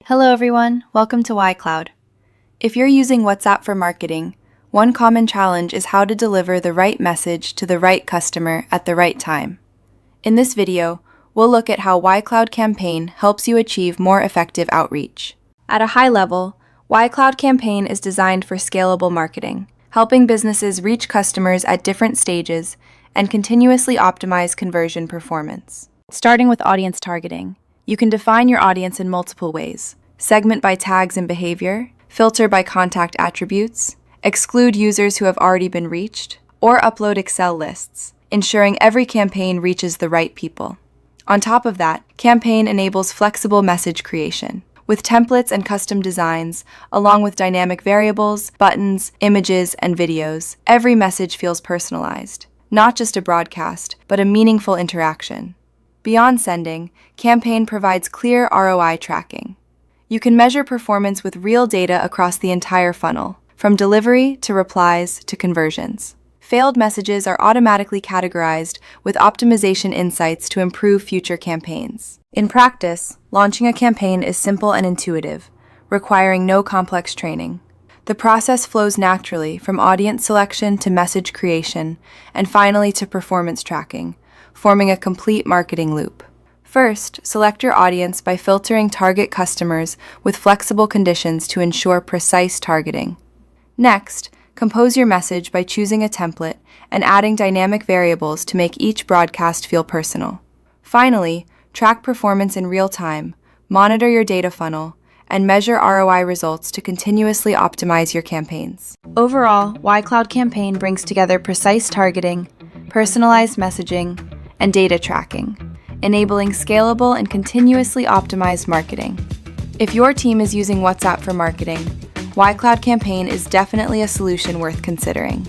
Hello everyone, welcome to YCloud. If you're using WhatsApp for marketing, one common challenge is how to deliver the right message to the right customer at the right time. In this video, we'll look at how YCloud Campaign helps you achieve more effective outreach. At a high level, YCloud Campaign is designed for scalable marketing, helping businesses reach customers at different stages and continuously optimize conversion performance. Starting with audience targeting, you can define your audience in multiple ways: segment by tags and behavior, filter by contact attributes, exclude users who have already been reached, or upload Excel lists, ensuring every campaign reaches the right people. On top of that, Campaign enables flexible message creation. With templates and custom designs, along with dynamic variables, buttons, images, and videos, every message feels personalized. Not just a broadcast, but a meaningful interaction. Beyond sending, Campaign provides clear ROI tracking. You can measure performance with real data across the entire funnel, from delivery to replies to conversions. Failed messages are automatically categorized with optimization insights to improve future campaigns. In practice, launching a campaign is simple and intuitive, requiring no complex training. The process flows naturally from audience selection to message creation, and finally to performance tracking, forming a complete marketing loop. First, select your audience by filtering target customers with flexible conditions to ensure precise targeting. Next, compose your message by choosing a template and adding dynamic variables to make each broadcast feel personal. Finally, track performance in real time, monitor your data funnel, and measure ROI results to continuously optimize your campaigns. Overall, YCloud Campaign brings together precise targeting, personalized messaging, and data tracking, enabling scalable and continuously optimized marketing. If your team is using WhatsApp for marketing, YCloud Campaign is definitely a solution worth considering.